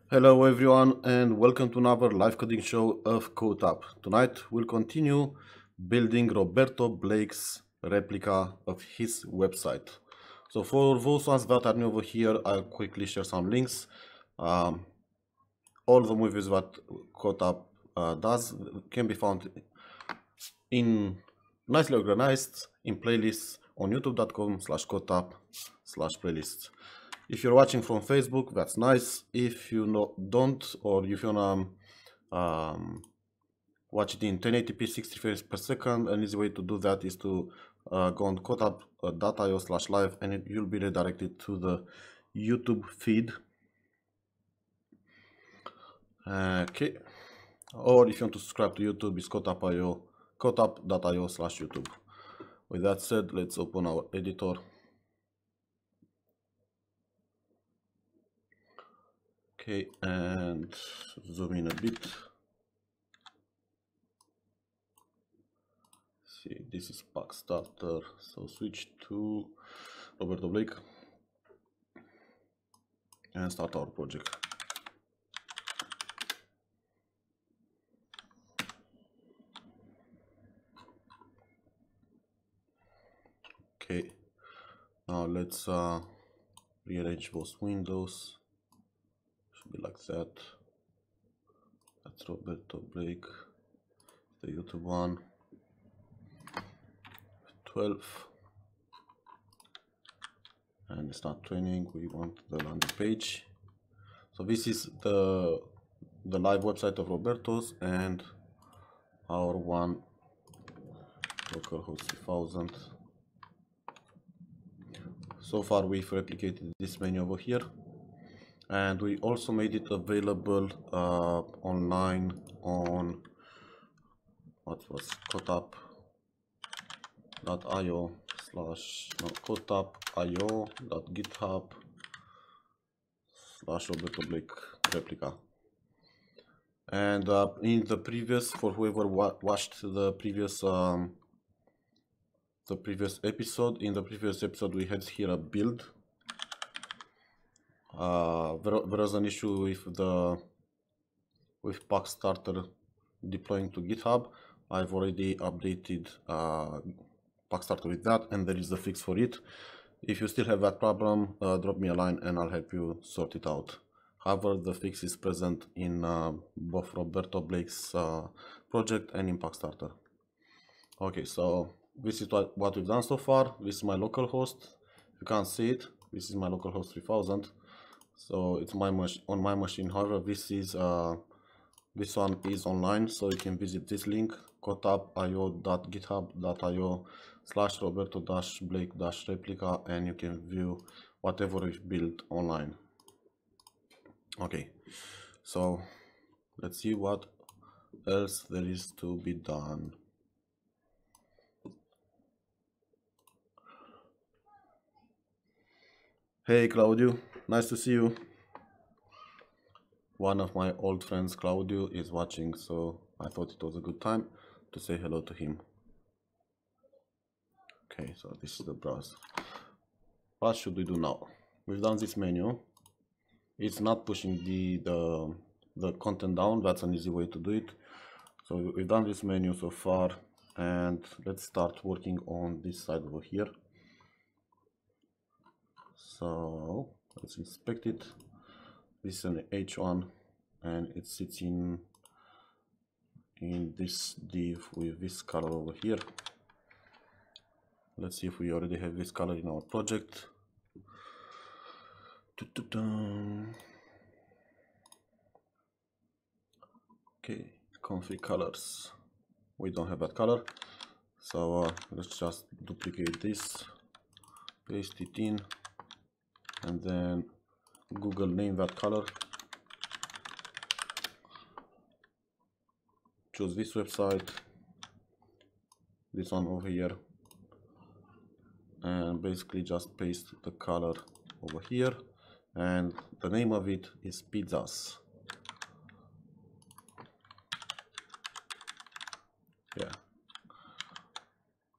Hello everyone and welcome to another live coding show of CodeTap. Tonight we'll continue building Roberto Blake's replica of his website. So for those ones that are new over here, I'll quickly share some links. All the movies that CodeTap does can be found in nicely organized in playlists on youtube.com/codetap/playlists. If you're watching from Facebook, that's nice. If you don't, or if you wanna watch it in 1080p 60 frames per second, an easy way to do that is to go on codetap.io/live and you'll be redirected to the YouTube feed. Okay. Or if you want to subscribe to YouTube, it's codetap.io/YouTube. With that said, let's open our editor. Okay, and zoom in a bit. See, this is pack starter, so switch to Roberto Blake and start our project. Okay, now let's rearrange those windows. Should be like that. That's Roberto Blake, the YouTube one. 12, and start training. We want the landing page. So this is the live website of Roberto's and our one localhost 3000. So far we've replicated this menu over here, and we also made it available online on codetap.io/github/Roberto Blake replica. And in the previous, for whoever watched the previous episode, we had here a build. There was an issue with pack starter deploying to GitHub. I've already updated pack starter with that, and there is a fix for it. If you still have that problem, drop me a line and I'll help you sort it out. However, the fix is present in both Roberto Blake's project and in pack starter. Okay, so this is what we've done so far. This is my local host. If you can't see it, this is my localhost 3000. So it's on my machine. However, this one is online, so you can visit this link, codetap.io.github.io/roberto-blake-replica, and you can view whatever we've built online. Okay, so let's see what else there is to be done. Hey Claudio, nice to see you. One of my old friends, Claudio, is watching, so I thought it was a good time to say hello to him. Okay, so this is the browser. What should we do now? We've done this menu. It's not pushing the content down. That's an easy way to do it. So we've done this menu so far, and let's start working on this side over here. So let's inspect it. This is an H1 and it sits in this div with this color over here. Let's see if we already have this color in our project. Okay, config colors. We don't have that color, so let's just duplicate this, paste it in, and then Google name that color. Choose this website, this one over here, and basically just paste the color over here, and the name of it is pizzas. Yeah,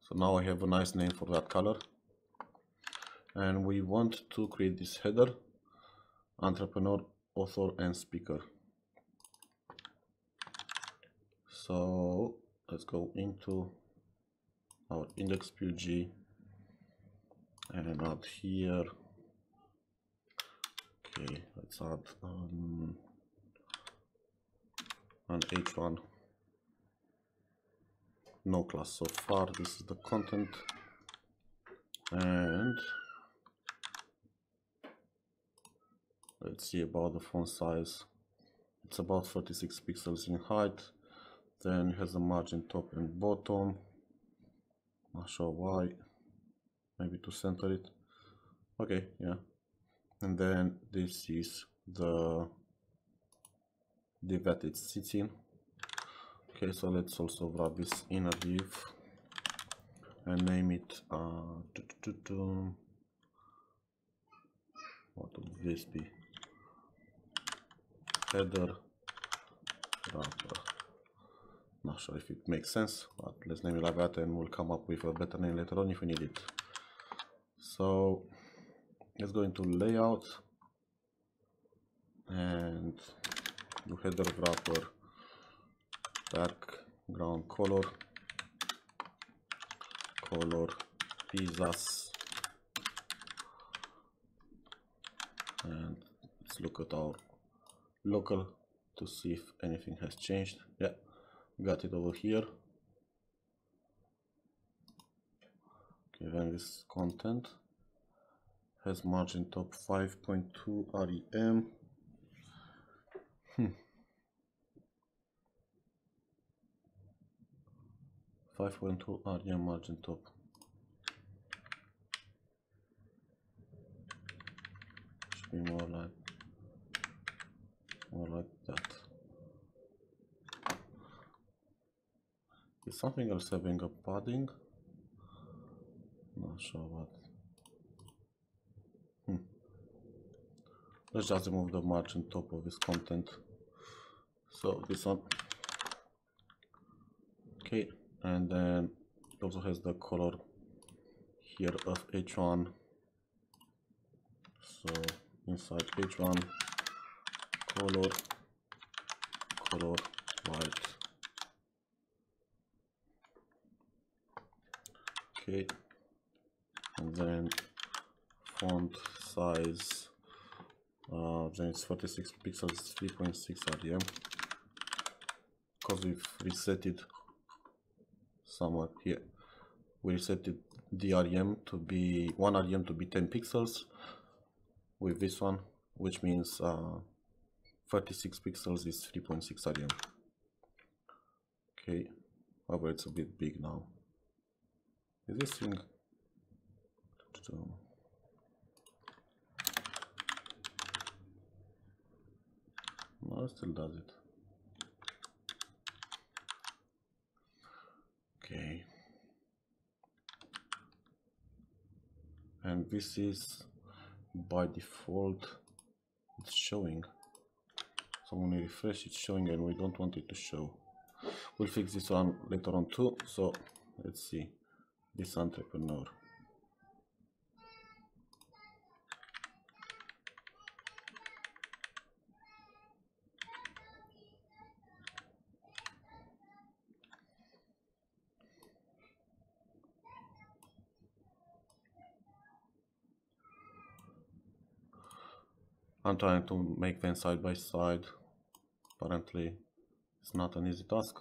so now I have a nice name for that color, and we want to create this header, entrepreneur author and speaker. So let's go into our index.png and add here. Okay, let's add an H1. No class so far. This is the content, and let's see about the font size. It's about 36 pixels in height. Then it has a margin top and bottom. Not sure why. Maybe to center it. Okay, yeah. And then this is the div that it sits in. Okay, so let's also wrap this in a div and name it what would this be? Header wrapper. Not sure if it makes sense, but let's name it like that and we'll come up with a better name later on if we need it. So let's go into layout and do header wrapper background color pizzas, and let's look at our local to see if anything has changed. Yeah, got it over here. Okay, then this content has margin top 5.2 rem. 5.2 rem margin top. Should be more like that. Is something else having a padding? Not sure what. Let's just remove the margin top of this content. So this one. Okay, and then it also has the color here of H1. So inside H1 color white. Okay, and then font size, then it's 46 pixels, 3.6 rem, because we've reset it somewhere here. We reset it the rem to be 1 rem to be 10 pixels with this one, which means 36 pixels is 3.6 rem. Okay, however it's a bit big now. Is this thing? No, it still does it. Okay. And this is by default, it's showing. So when we refresh, it's showing, and we don't want it to show. We'll fix this one later on too. So let's see. This entrepreneur. I'm trying to make them side by side. Apparently, it's not an easy task.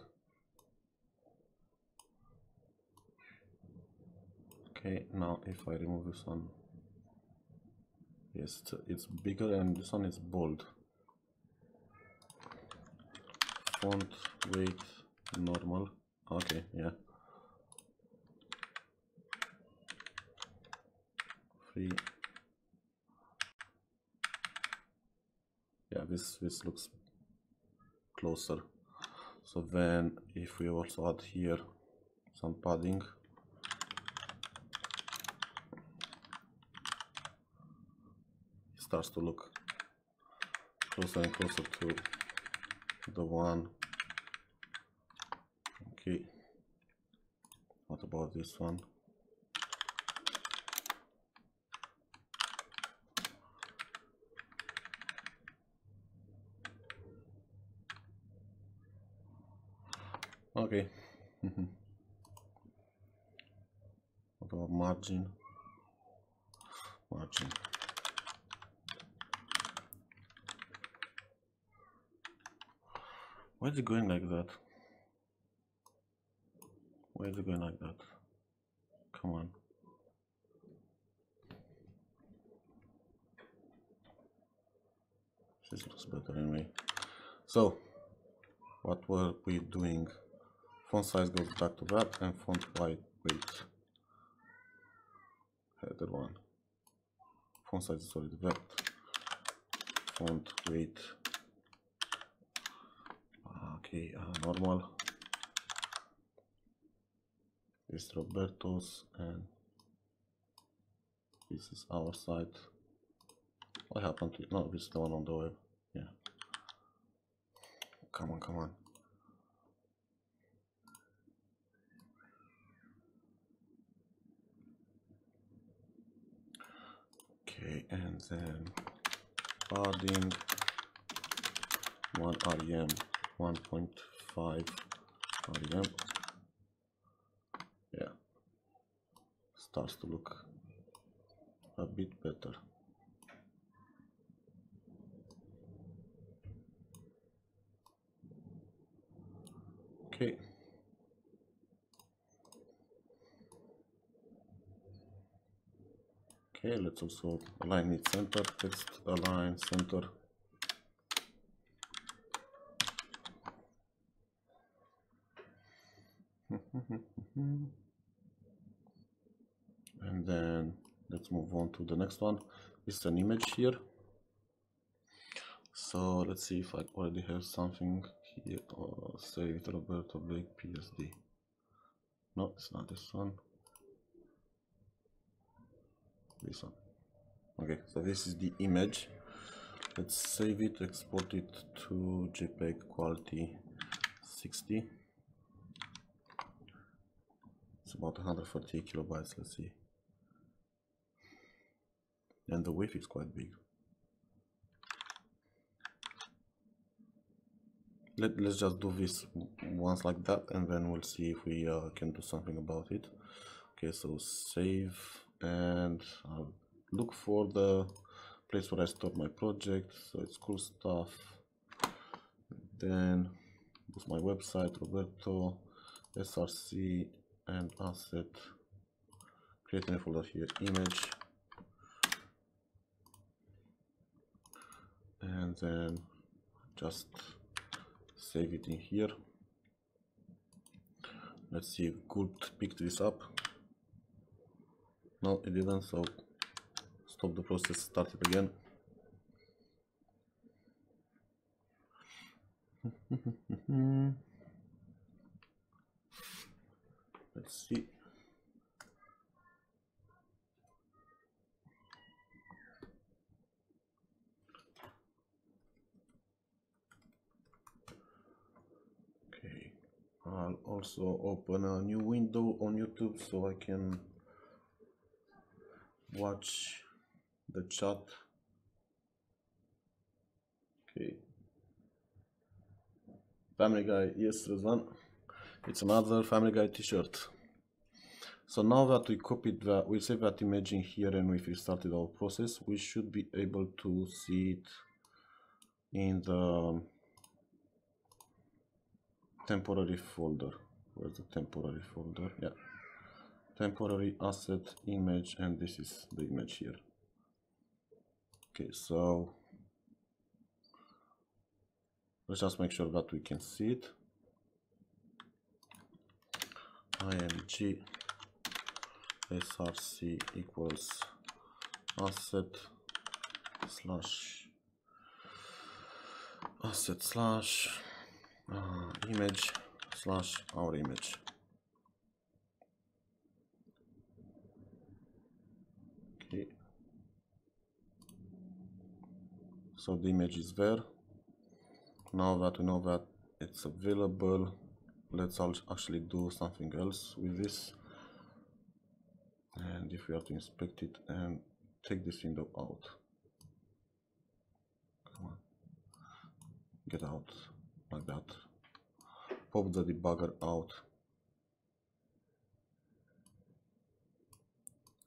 Okay, now if I remove this one, yes, it's bigger, and this one is bold. Font weight normal. Okay, yeah. Free. Yeah, this looks closer. So then if we also add here some padding, it starts to look closer and closer to the one. Okay, what about this one? Okay. What about margin? Margin. Why is it going like that? Why is it going like that? Come on. This looks better anyway. So, what were we doing? Font size goes back to that, and font weight. Header one. Font size is already that. Font weight. Okay, normal. This is Roberto's, and this is our site. What happened to it? No, this is the one on the web. Yeah. Come on, come on. Okay, and then padding 1 rem, 1.5 rem. Yeah, starts to look a bit better. Okay. Okay, let's also align it center. Text align center. And then let's move on to the next one. This is an image here. So let's see if I already have something here. Saved Roberto Blake PSD. No, it's not this one. This one. Okay, so this is the image. Let's save it, export it to JPEG quality 60. It's about 140 kilobytes, let's see. And the width is quite big. Let's just do this once like that, and then we'll see if we can do something about it. Okay, so save, and I'll look for the place where I stored my project. So it's cool stuff. Then boost my website, Roberto, src, and asset. Create a new folder here, image, and then just save it in here. Let's see if Gulp picked this up. No, it didn't, so stop the process, start it again. Let's see. Okay, I'll also open a new window on YouTube so I can watch the chat. Okay. Family Guy, yes, there's one. It's another Family Guy t-shirt. So now that we copied that, we save that image in here, and if we started our process, we should be able to see it in the temporary folder. Where's the temporary folder? Yeah. Temporary asset image, and this is the image here. Okay, so let's just make sure that we can see it. img src equals asset slash image slash our image. Okay, so the image is there. Now that we know that it's available, let's actually do something else with this. And if we have to inspect it and take this window out, come on, get out like that. pop the debugger out.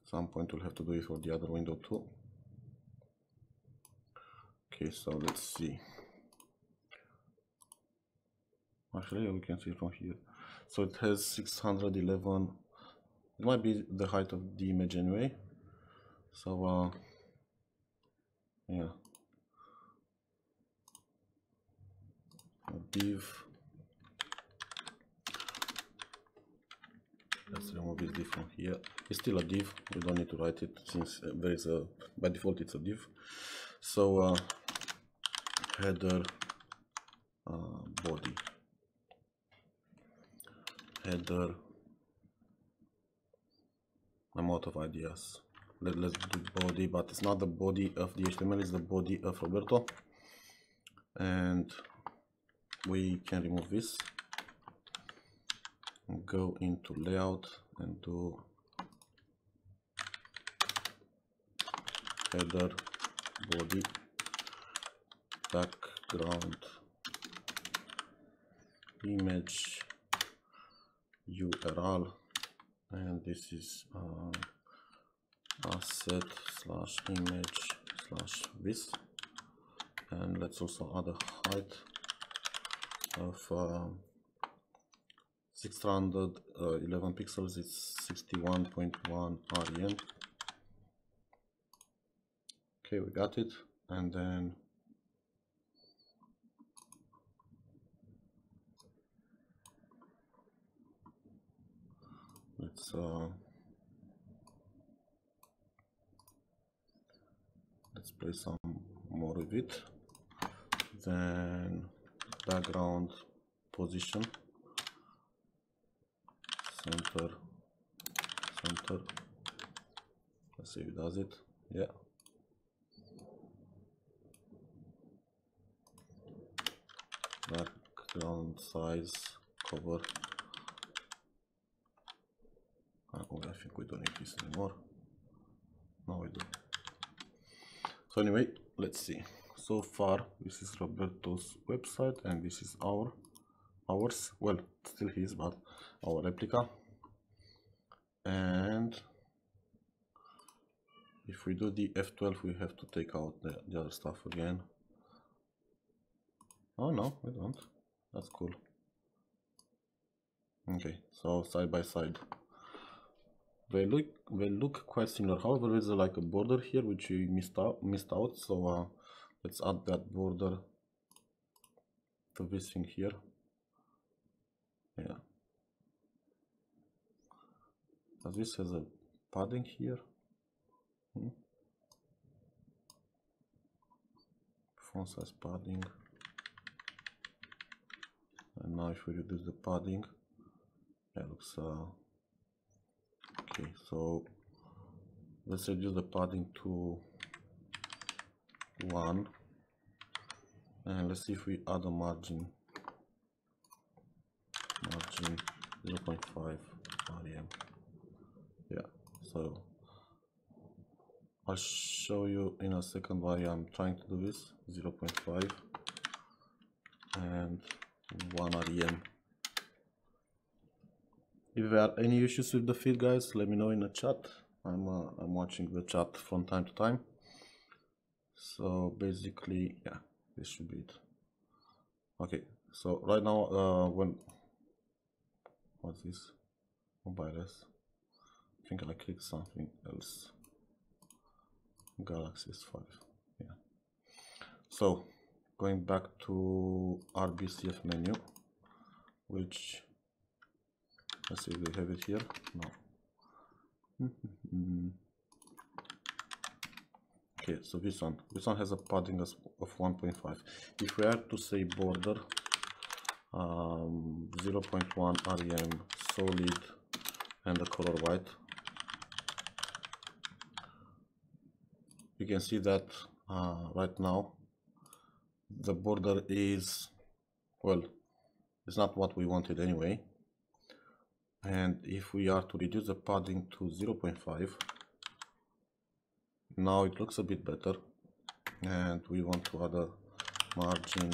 At some point we'll have to do it for the other window too. Okay, so let's see. Actually, we can see from here. So it has 611. It might be the height of the image anyway. So yeah, a div. Let's remove this div from here. It's still a div. We don't need to write it since there is a, by default it's a div. So header body. Header. I'm out of ideas. Let's do body, but it's not the body of the HTML, it's the body of Roberto. And we can remove this and go into layout and do header body background image URL, and this is asset slash image slash this, and let's also add a height of 611 pixels. It's 61.1 rem. Okay, we got it. And then let's play some more with it. Then background position, center. Let's see if it does it. Yeah. Background size, cover. I think we don't need this anymore. No, we do. So anyway, let's see. So far, this is Roberto's website, and this is ours. Well, still his, but our replica. And if we do the F12, we have to take out the other stuff again. Oh no, we don't. That's cool. Okay, so side by side. They look quite similar. However, there's like a border here which we missed out. So let's add that border to this thing here. Yeah. As this has a padding here. Font size padding. And now if we reduce the padding, it looks okay. So let's reduce the padding to 1, and let's see if we add a margin 0.5 rem. Yeah, so I'll show you in a second why I'm trying to do this. 0.5 and 1 rem. If there are any issues with the feed, guys, let me know in the chat. I'm watching the chat from time to time. So basically, yeah, this should be it. Okay, so right now, what's this? Mobile S. I think I clicked something else. Galaxy S5. Yeah. So going back to RBCF menu, which, let's see if we have it here. No. Okay, so this one has a padding of 1.5. If we are to say border 0.1 rem solid and the color white, you can see that right now the border is, well, it's not what we wanted anyway. And if we are to reduce the padding to 0.5, now it looks a bit better, and we want to add a margin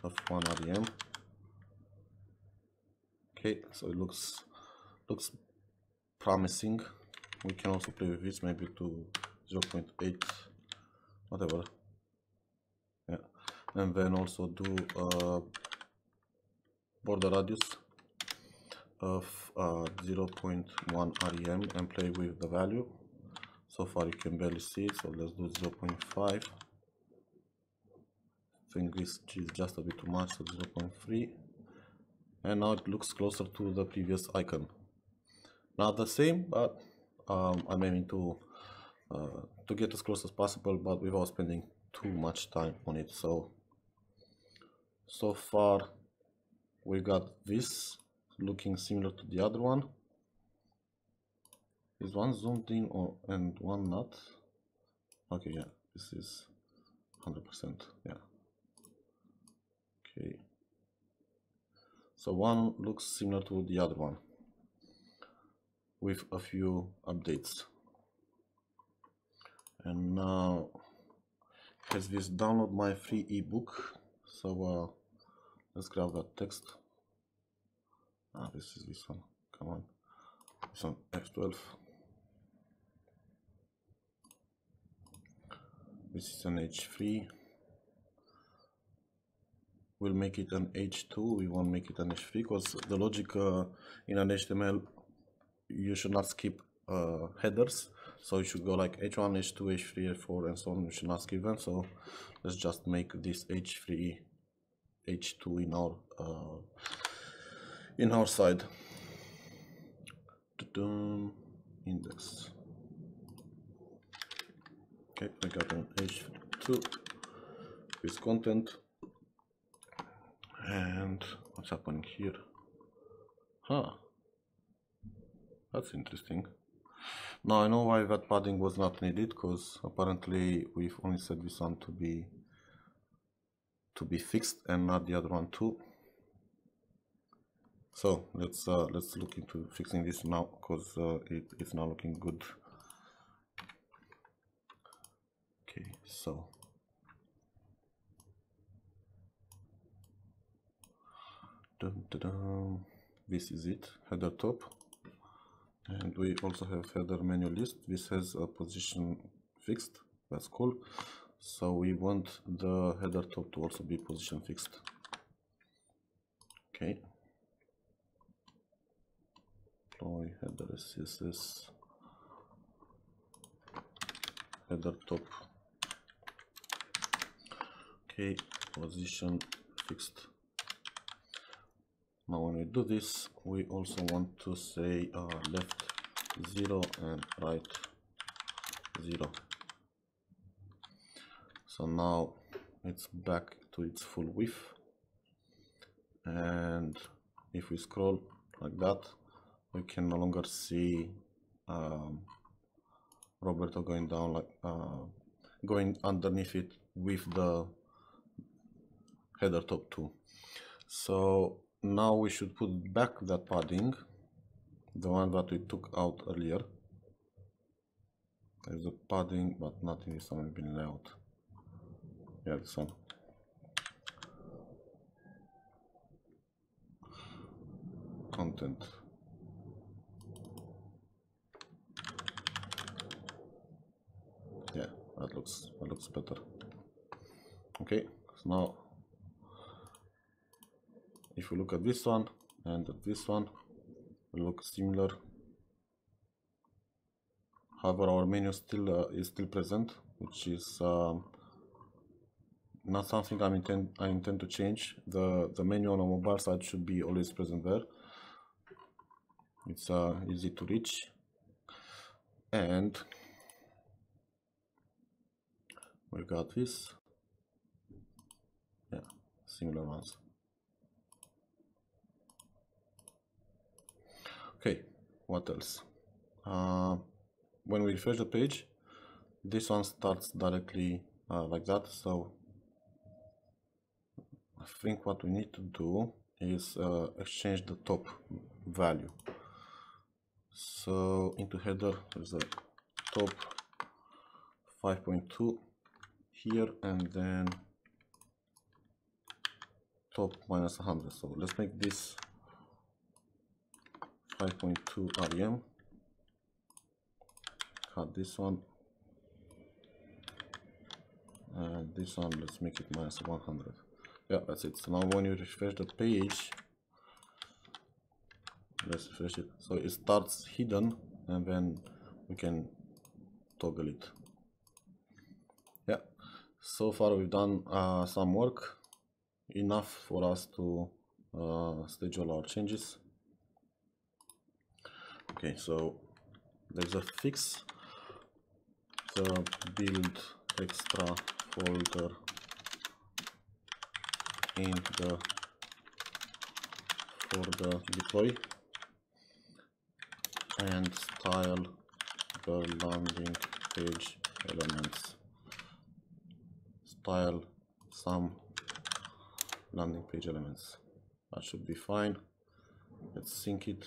of 1 rem. Okay, so it looks promising. We can also play with this, maybe to 0.8, whatever. Yeah, and then also do border radius of 0.1 rem and play with the value. So far you can barely see it, so let's do 0.5. I think this is just a bit too much, so 0.3. And now it looks closer to the previous icon. Not the same, but I'm aiming to get as close as possible, but without spending too much time on it. So far we got this looking similar to the other one. Is one zoomed in and one not? Okay, yeah, this is 100%, yeah. Okay, so one looks similar to the other one with a few updates. And now here's this download my free ebook. So let's grab that text. This is this one, come on, this one, F12. This is an H3. We'll make it an H2, we won't make it an H3, because the logic in an HTML, you should not skip headers. So you should go like H1, H2, H3, H4 and so on. You should not skip them. So let's just make this H3, H2 in our side. Index. Okay, I got an H2 with content. And what's happening here? That's interesting. Now I know why that padding was not needed, because apparently we've only set this one to be fixed and not the other one too. So let's look into fixing this now, because it's now looking good. Okay, so this is it, header top, and we also have header menu list. This has a position fixed, that's cool. So we want the header top to also be position fixed. Okay, deploy header CSS header top. Okay, position fixed. Now when we do this, we also want to say left 0 and right 0. So now it's back to its full width, and if we scroll like that, we can no longer see Roberto going down, like going underneath it with the header top too. So now we should put back that padding, the one that we took out earlier. There's a padding, but not in this one, maybe in layout. Yeah, this one. Content. Yeah, that looks better. Okay, so now if we look at this one and at this one, they look similar. However, our menu still is still present, which is not something I intend to change. The menu on a mobile side should be always present there. It's easy to reach, and we got this. Yeah, similar ones. Okay, what else? When we refresh the page, this one starts directly like that. So I think what we need to do is exchange the top value. So into header, there's a top 5.2 here, and then top -100. So let's make this 5.2 rem, cut this one, and this one let's make it minus 100. Yeah, that's it. So now when you refresh the page, let's refresh it, so it starts hidden, and then we can toggle it. Yeah, so far we've done some work, enough for us to schedule our changes. Okay, so there's a fix, the build extra folder in the folder deploy, and style the landing page elements, style some landing page elements. That should be fine. Let's sync it.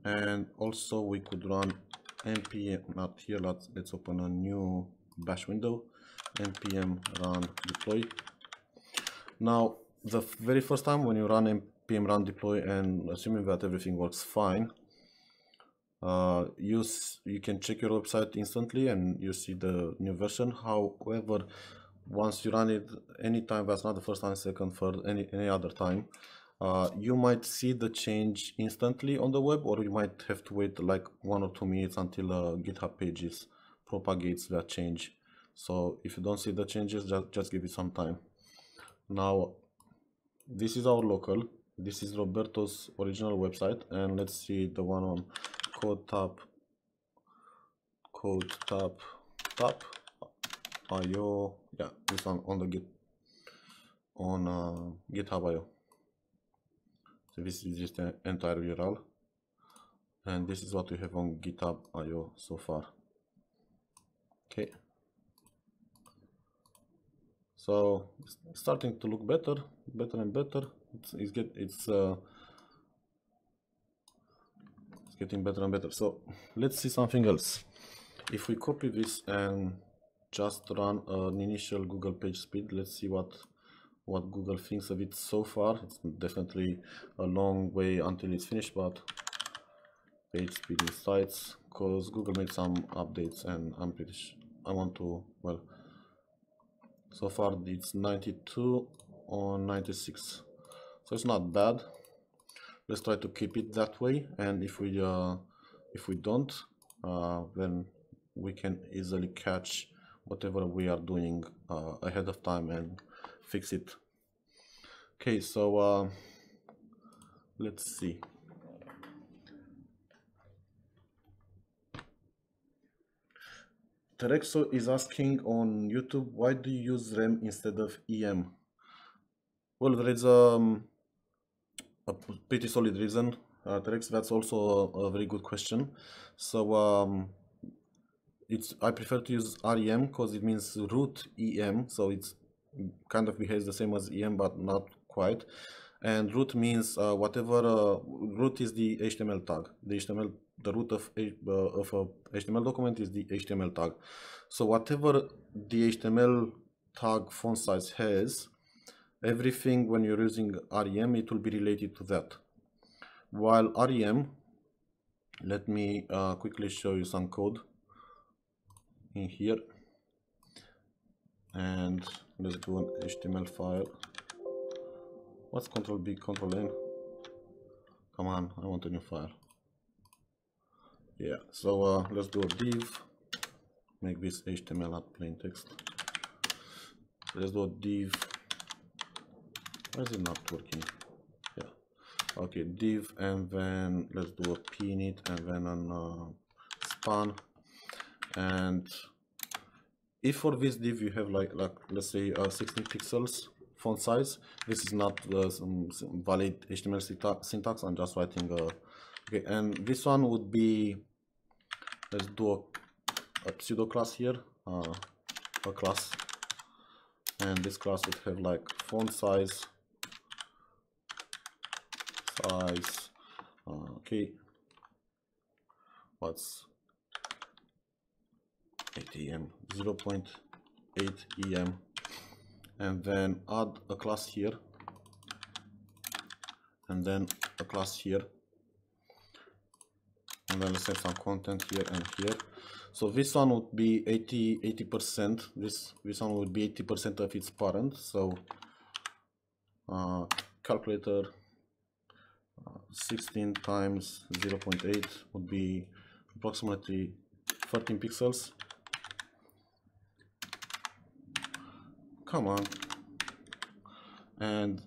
And also we could run npm, not here, let's open a new bash window, npm run deploy. Now the very first time when you run npm run deploy, and assuming that everything works fine, you can check your website instantly and you see the new version. However, once you run it anytime, that's not the first time, second, third, any other time, you might see the change instantly on the web, or you might have to wait like 1 or 2 minutes until GitHub pages propagates that change. So if you don't see the changes, just give it some time. Now this is our local, this is Roberto's original website, and let's see the one on CodeTap IO. Yeah, this one on the GitHub IO. So this is just an entire URL, and this is what we have on GitHub IO so far. Okay, so it's starting to look better and better. It's getting better and better. So let's see something else. If we copy this and just run an initial Google page speed, let's see what Google thinks of it so far. It's definitely a long way until it's finished, but page speed insights, because Google made some updates, and I'm pretty sure I want to, well, so far it's 92 on 96, so it's not bad. Let's try to keep it that way, and if we don't, then we can easily catch whatever we are doing ahead of time and fix it. Okay, so let's see. Terexo is asking on YouTube, why do you use rem instead of em? Well, there is a pretty solid reason, Terex. That's also a very good question. So I prefer to use rem because it means root em, so it's kind of behaves the same as em, but not quite. And root means whatever root is the HTML tag. The root of a HTML document is the HTML tag. So whatever the HTML tag font size has, everything when you're using rem, it will be related to that. While rem, let me quickly show you some code in here, and let's do an HTML file. What's Control B, Control N? Come on, I want a new file. Yeah, so let's do a div, make this HTML, not plain text. Let's do a div. Why is it not working? Yeah, okay, div, and then let's do a pinit, and then an span. And if for this div you have like let's say 16 pixels font size, this is not some valid HTML syntax. I'm just writing okay, and this one would be, let's do a pseudo class here, a class, and this class would have like font size, okay, what's 8 em, 0.8 em, and then add a class here, and then a class here, and then let's save some content here and here. So this one would be 80%. This one would be 80% of its parent. So calculator 16 times 0.8 would be approximately 13 pixels. Come on. And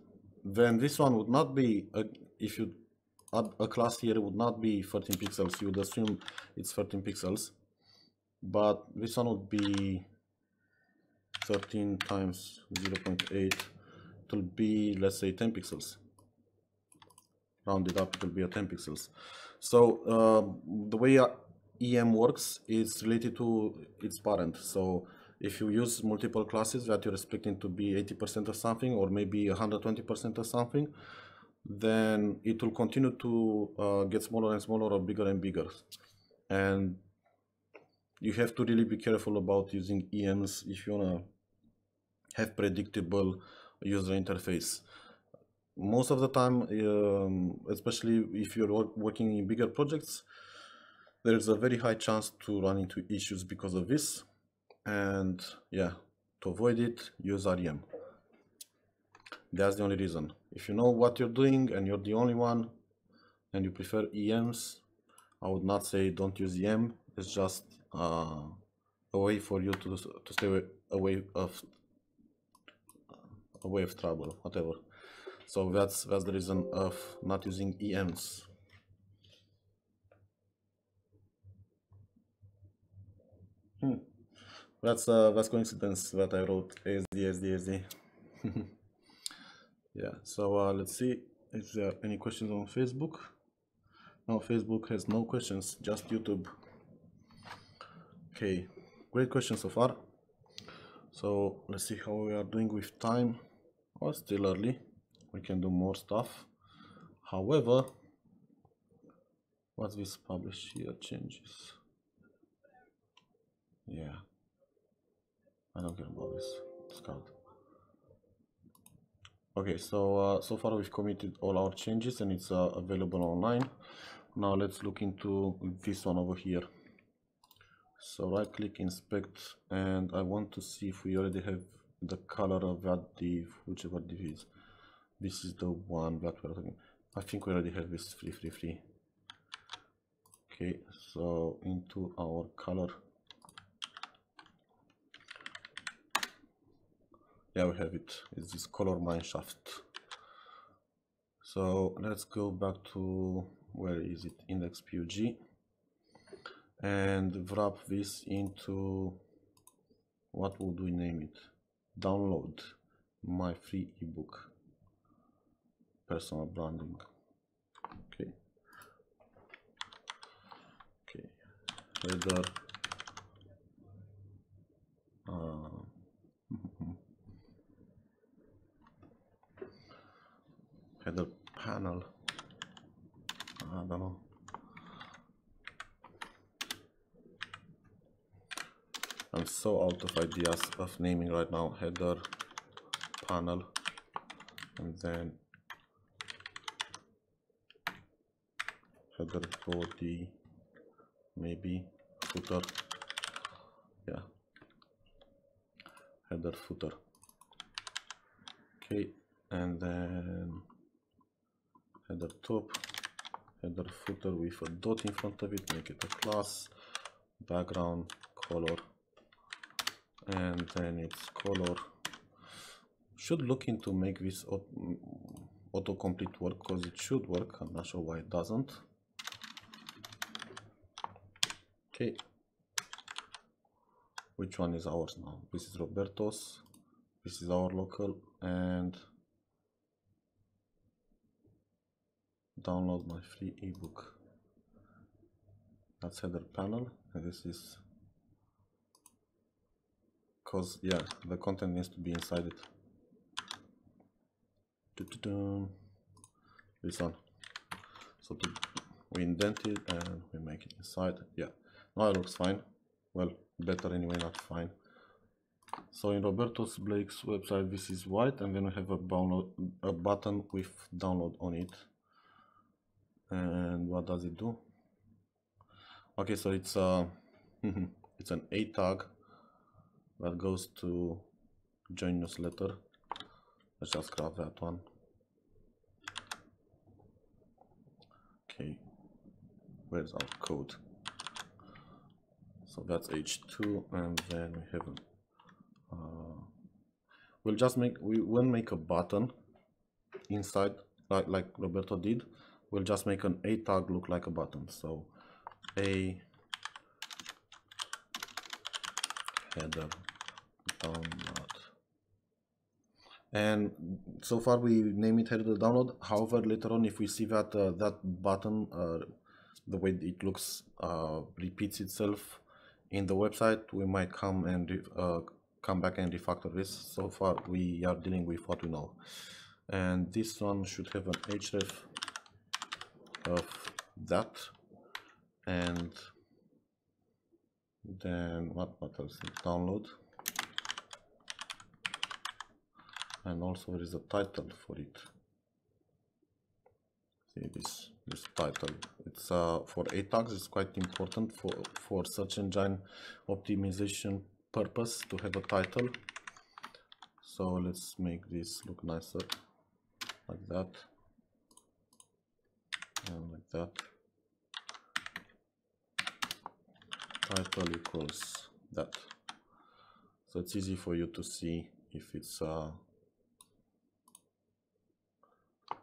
then this one would not be, if you add a class here, it would not be 13 pixels. You would assume it's 13 pixels. But this one would be 13 times 0.8. It will be, let's say, 10 pixels. Rounded up, it will be a 10 pixels. So the way EM works is related to its parent. So if you use multiple classes that you're expecting to be 80% of something, or maybe 120% of something, then it will continue to get smaller and smaller, or bigger and bigger. And you have to really be careful about using EMs if you wanna have predictable user interface. Most of the time, especially if you're working in bigger projects, there is a very high chance to run into issues because of this. And yeah, to avoid it, use REM. That's the only reason. If you know what you're doing and you're the only one and you prefer EMs, I would not say don't use EM. It's just a way for you to stay away of trouble, whatever. So that's the reason of not using EMs. That's coincidence that I wrote ASD. Yeah, so let's see if there are any questions on Facebook. No, Facebook has no questions, just YouTube. Okay, great question so far. So let's see how we are doing with time. Oh, still early. We can do more stuff. However, what's this publish here changes? Yeah, I don't care about this. Discard. Okay, so so far we've committed all our changes and it's available online. Now let's look into this one over here. So right click, inspect, and I want to see if we already have the color of that div, whichever div is. This is the one that we're talking. I think we already have this free. Okay, so into our color. Yeah, we have it. It's this color mineshaft. So let's go back to, where is it, index.pug, and wrap this into, what would we name it? Download my free ebook, personal branding. Okay. Header. Header panel. I don't know. I'm so out of ideas of naming right now. Header panel, and then header body, maybe footer. Yeah, header footer. Okay, and then header top, header footer with a dot in front of it, make it a class, background color, and then it's color. Should look into make this autocomplete work, because it should work. I'm not sure why it doesn't. Okay, which one is ours now? This is Roberto's, this is our local, and download my free ebook. That's header panel, and this is, because yeah, the content needs to be inside it. This one. So we indent it and we make it inside. Yeah, now it looks fine. Well, better anyway, not fine. So in Roberto's Blake's website, this is white, and then we have a button with download on it. And what does it do? Okay, so it's it's an A tag that goes to join newsletter. Let's just grab that one. Okay, where's our code? So that's H2, and then we have we will make a button inside, like Roberto did. We'll just make an A tag look like a button. So A header download, and so far we name it header download. However, later on, if we see that that button, the way it looks, repeats itself in the website, we might come back and refactor this. So far we are dealing with what we know, and this one should have an href of that, and then what else? Download, and also there is a title for it. See this title. It's for A tags. It's quite important for search engine optimization purpose to have a title. So let's make this look nicer, like that, and like that. Title equals that. So it's easy for you to see if it's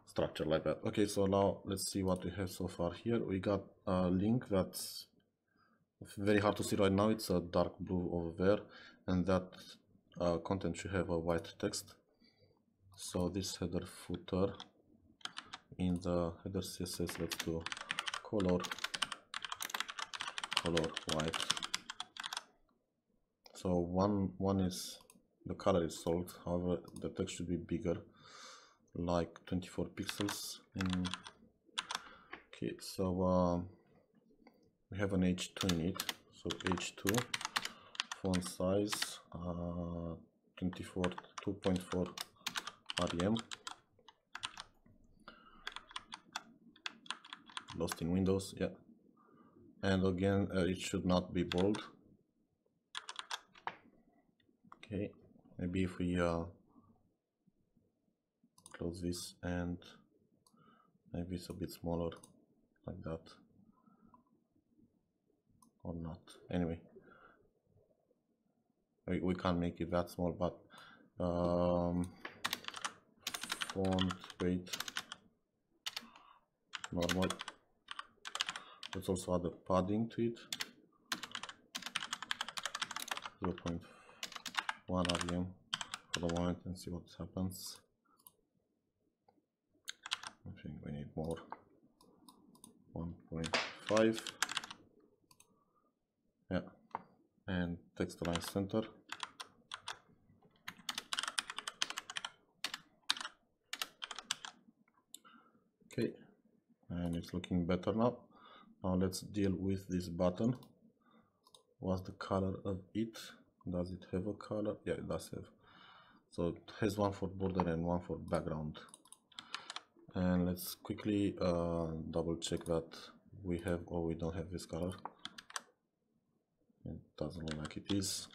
structure like that. Okay, so now let's see what we have so far here. We got a link that's very hard to see right now. It's a dark blue over there, and that content should have a white text. So this header footer, in the header CSS, let's do color white. So one is the color is solved. However, the text should be bigger, like 24 pixels. Okay, so we have an H2 in it. So H2 font size 2.4 rem. Lost in Windows, yeah. And again, it should not be bold. Okay, maybe if we close this and maybe it's a bit smaller, like that, or not. Anyway, we can't make it that small, but font weight normal. Let's also add a padding to it, 0.1 rem for the moment, and see what happens. I think we need more, 1.5. Yeah, and text align center. Okay, and it's looking better now. Now let's deal with this button. What's the color of it? Does it have a color? Yeah, it does have. So it has one for border and one for background. And let's quickly double check that we have or we don't have this color. It doesn't look like it is.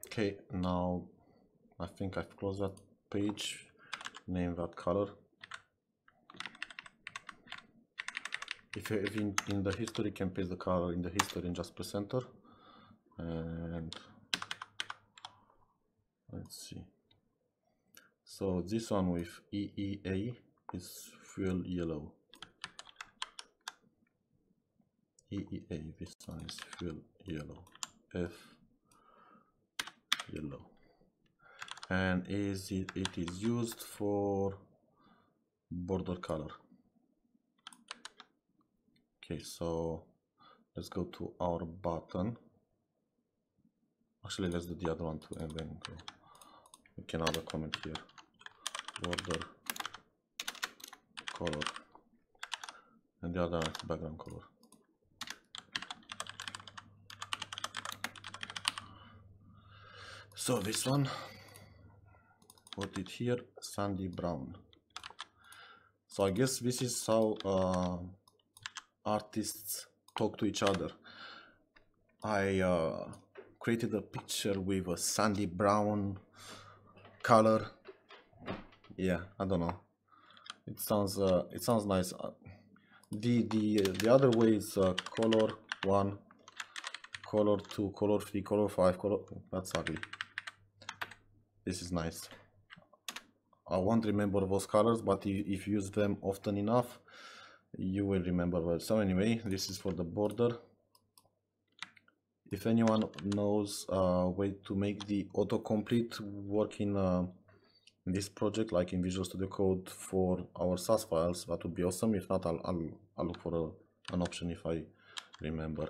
Okay, now I think I've closed that page, name that color. If in the history, you can paste the color in the history and just press enter. And let's see. So this one with EEA is fuel yellow. EEA, this one is fuel yellow. F yellow. And it is used for border color. Okay, so let's go to our button. Actually, let's do the other one too, and then go. We can add a comment here. Border color, and the other one is background color. So this one, put it here, sandy brown. So I guess this is how artists talk to each other. I created a picture with a sandy brown color. Yeah, I don't know. It sounds nice. The other way is color 1, color 2, color 3, color 5, color. That's ugly. This is nice. I won't remember those colors, but if you use them often enough, you will remember well. So anyway, this is for the border. If anyone knows a way to make the autocomplete work in this project, like in Visual Studio Code for our SAS files, that would be awesome. If not, I'll look for an option if I remember.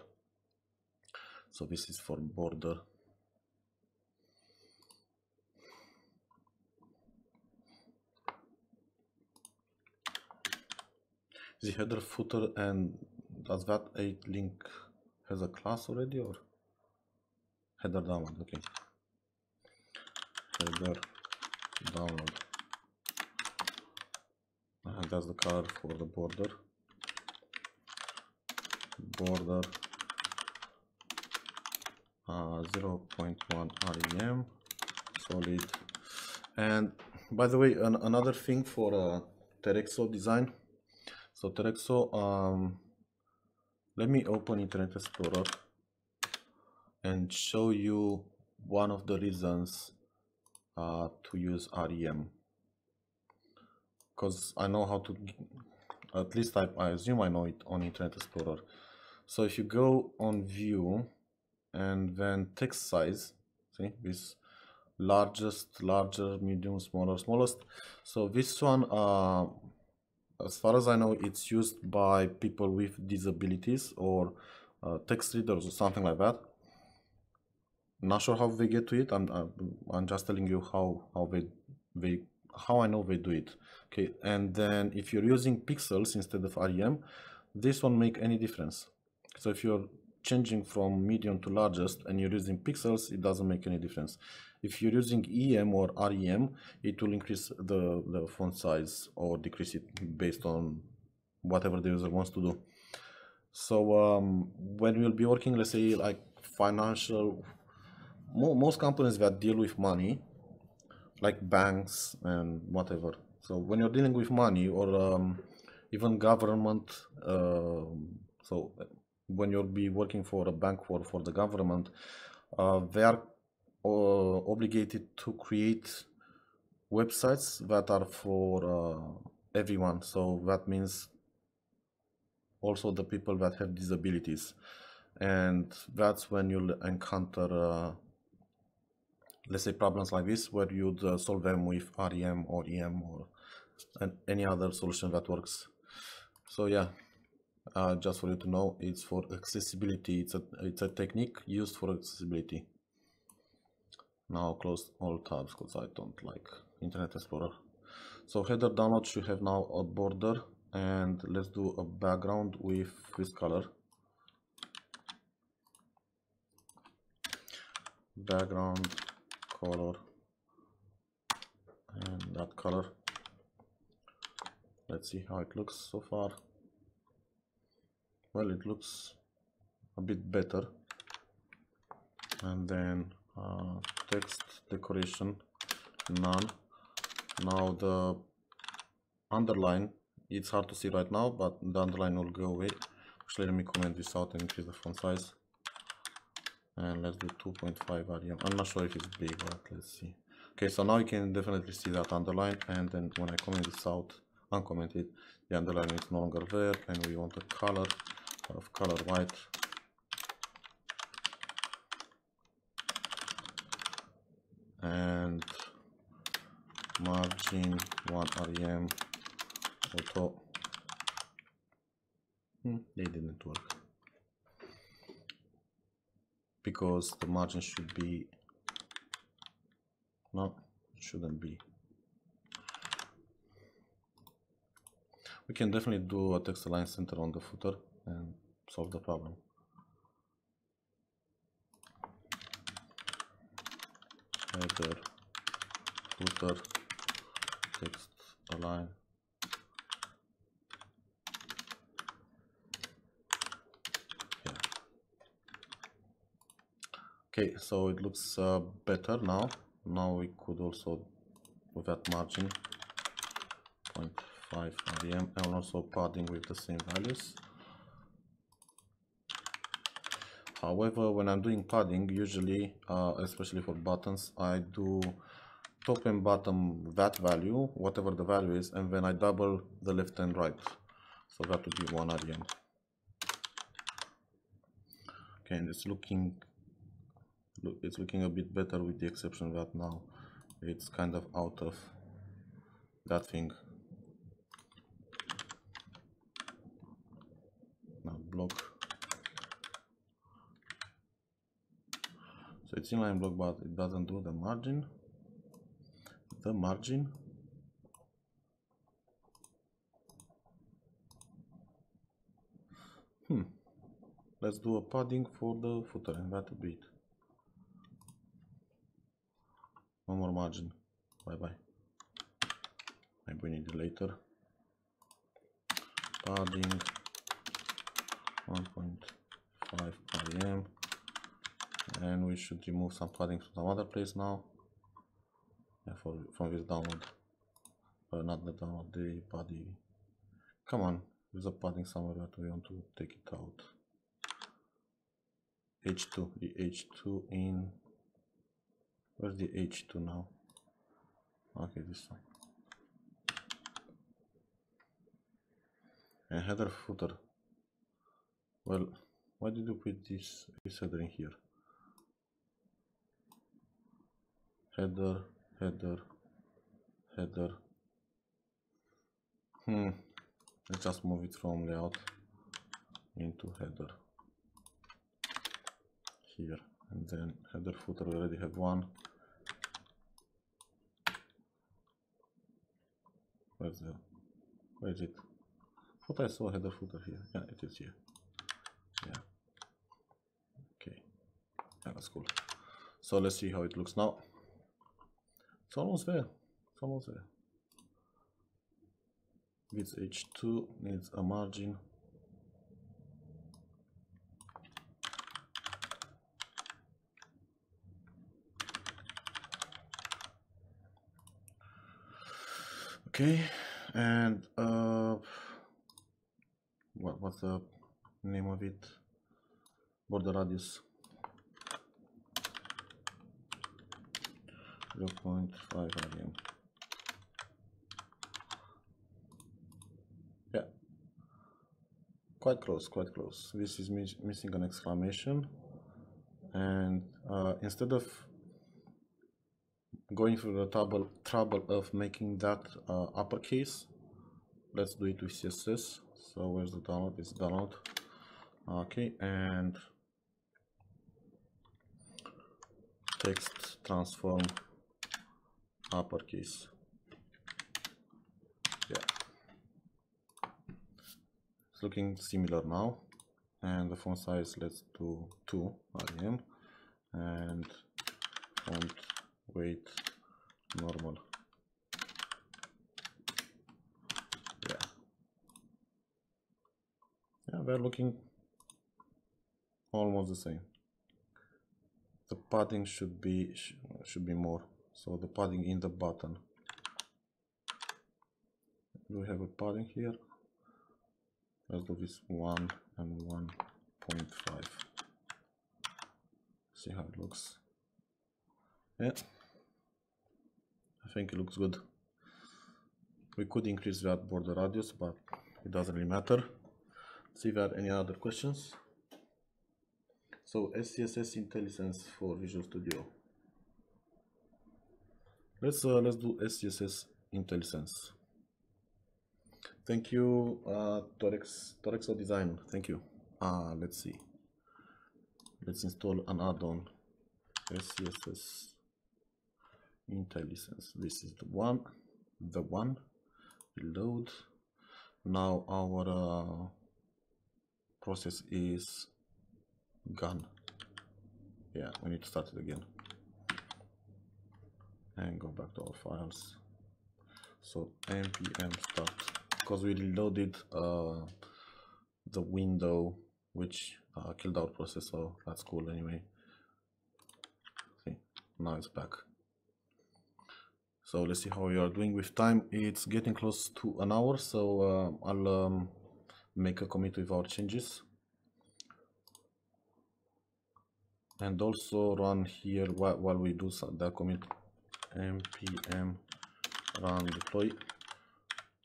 So this is for border. The header, footer, and does that 8 link has a class already, or header download? Okay, header download, and that's the color for the border. Border 0.1 rem solid. And by the way, another thing for Terexo design. So Terexo, let me open Internet Explorer and show you one of the reasons to use REM, because I know how to, at least I assume I know it on Internet Explorer. So if you go on view and then text size, see this largest, larger, medium, smaller, smallest. So this one, as far as I know, it's used by people with disabilities or text readers or something like that. Not sure how they get to it. I'm just telling you how I know they do it. Okay, and then if you're using pixels instead of REM, this won't make any difference. So if you're changing from medium to largest and you're using pixels, it doesn't make any difference. If you're using EM or REM, it will increase the font size or decrease it based on whatever the user wants to do. So when we'll be working, let's say like financial, most companies that deal with money, like banks and whatever. So when you're dealing with money or even government, so when you'll be working for a bank for the government, they are obligated to create websites that are for everyone. So that means also the people that have disabilities, and that's when you'll encounter let's say problems like this, where you'd solve them with REM or EM or any other solution that works. So yeah, just for you to know, it's for accessibility. It's a technique used for accessibility. Now I'll close all tabs because I don't like Internet Explorer. So header download should have now a border, and let's do a background with this color. Background color and that color. Let's see how it looks so far. Well, it looks a bit better. And then text decoration none. Now the underline, it's hard to see right now, but the underline will go away. Actually, let me comment this out and increase the font size. And let's do 2.5 REM. I'm not sure if it's big, but let's see. Okay, so now you can definitely see that underline, and then when I comment this out, uncomment it, the underline is no longer there, and we want a color of color white. And margin 1 REM auto. They didn't work, because the margin should be, no, it shouldn't be. We can definitely do a text align center on the footer and solve the problem. Header, footer, text align, Okay, so it looks better now. Now we could also with that margin 0.5 rem and also padding with the same values. However, when I'm doing padding, usually, especially for buttons, I do top and bottom that value, whatever the value is, and then I double the left and right. So that would be 1 rem. Okay, and it's looking a bit better with the exception that now it's kind of out of that thing. Now block. So it's inline block, but it doesn't do the margin. Let's do a padding for the footer and that would be it. No more margin. Bye bye. Maybe we need it later. Padding 1.5 rem, and we should remove some padding from some other place now. Yeah, from this download. Not the download, the body. Come on, there's a padding somewhere that we want to take it out. H2, the H2 in. Where's the H2 now? Okay, this one. And header footer. Well, why did you put this header in here? Header. Let's just move it from layout into header here, and then header footer. We already have one. Where is it? Thought I saw header footer here. Yeah, it is here. Yeah. Okay. Yeah, that's cool. So let's see how it looks now. It's almost there. This H2 needs a margin. Okay, and what's the name of it? Border radius 0.5 rem. Yeah, quite close. This is missing an exclamation, and instead of going through the trouble of making that uppercase, let's do it with CSS. So where's the download? It's download. Okay, and text transform uppercase. Yeah, it's looking similar now. And the font size, let's do 2 rem, and font weight normal. Yeah, they're looking almost the same. The padding should be more. So the padding in the button. Do we have a padding here? Let's do this 1 and 1.5. See how it looks. Yeah, I think it looks good. We could increase that border radius, but it doesn't really matter. See if there are any other questions. So SCSS IntelliSense for Visual Studio. Let's do SCSS IntelliSense. Thank you, Torexo Design. Thank you. Let's see. Let's install an add-on. SCSS IntelliSense. This is the one. Reload. Now our process is gone. Yeah, we need to start it again and go back to our files. So npm start, because we reloaded the window which killed our process, so that's cool anyway. now it's back. So let's see how you are doing with time. It's getting close to an hour, so I'll make a commit with our changes. And also run here while we do the commit npm run deploy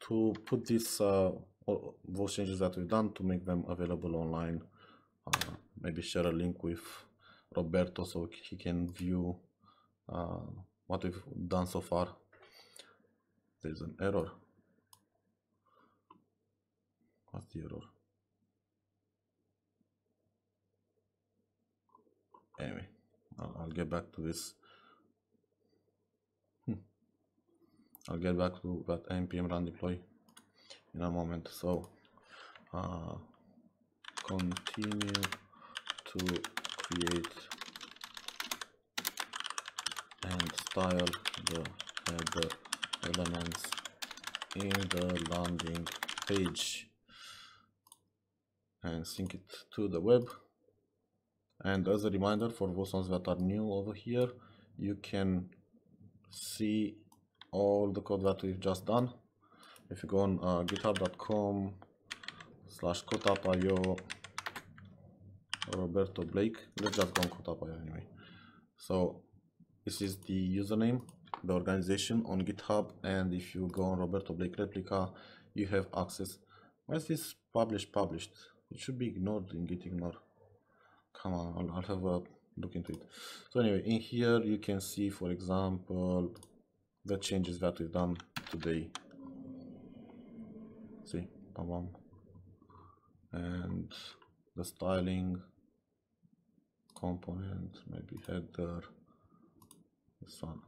to put this those changes that we've done to make them available online. Maybe share a link with Roberto so he can view what we've done so far. There's an error. What's the error? Anyway, I'll get back to this. I'll get back to that npm run deploy in a moment. So continue to create and style the header elements in the landing page and sync it to the web. And as a reminder for those ones that are new over here, you can see all the code that we've just done. If you go on github.com/CodeTap.io Roberto Blake, let's just go on CodeTap.io anyway. So this is the username, the organization on GitHub, and if you go on Roberto Blake replica, you have access. Why is this published? It should be ignored in git ignore. Come on, I'll have a look into it. So anyway, in here you can see, for example, the changes that we've done today. See, and the styling component, maybe header, this one.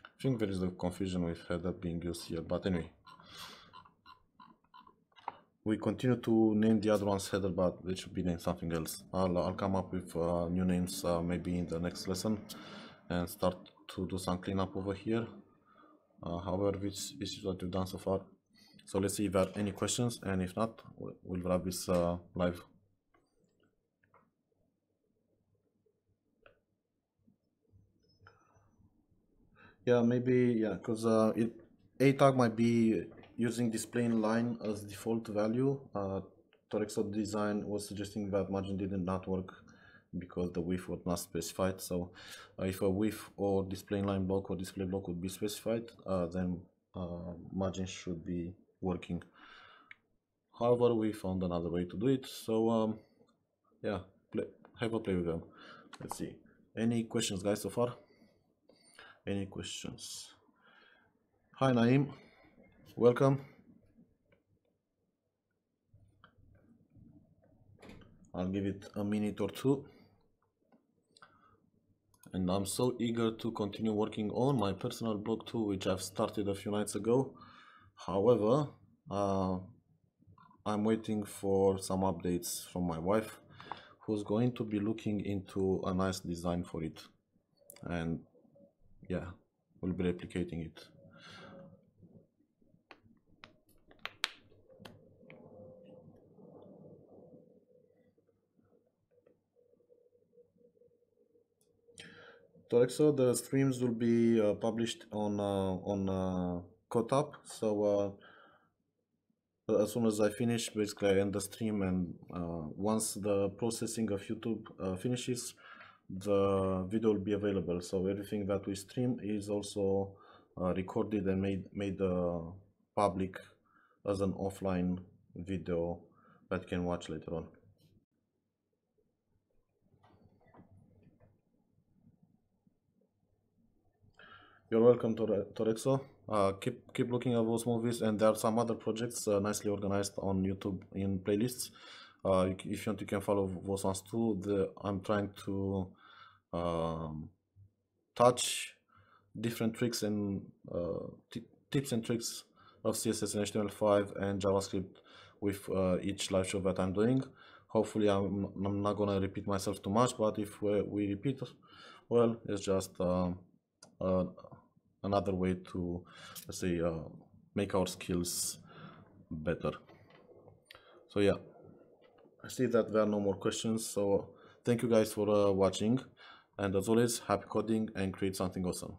I think there is a confusion with header being used here, but anyway, we continue to name the other ones header, but they should be named something else. I'll come up with new names maybe in the next lesson and start to do some cleanup over here. However, this is what we've done so far. So let's see if there are any questions, and if not, we'll wrap this live. Yeah, maybe, yeah, because a tag might be using display in line as default value. Torexo design was suggesting that margin did not work because the width was not specified. So if a width or display inline block or display block would be specified, then margin should be working. However, we found another way to do it. So yeah, have a play with them. Let's see. Any questions, guys, so far? Any questions? Hi, Naeem. Welcome. I'll give it a minute or two. And I'm so eager to continue working on my personal blog too, which I've started a few nights ago. However, I'm waiting for some updates from my wife, who's going to be looking into a nice design for it. And yeah, we'll be replicating it. Torexo, the streams will be published on CodeTap. So as soon as I finish, basically I end the stream, and once the processing of YouTube finishes, the video will be available. So everything that we stream is also recorded and made public as an offline video that you can watch later on. You're welcome, Torexo. Keep looking at those movies, and there are some other projects nicely organized on YouTube in playlists. If you want, you can follow those ones too. I'm trying to touch different tricks and tips and tricks of CSS and HTML5 and JavaScript with each live show that I'm doing. Hopefully, I'm not gonna repeat myself too much, but if we repeat, well, it's just another way to, let's say, make our skills better. So yeah, I see that there are no more questions, so Thank you guys for watching, and as always, happy coding and create something awesome.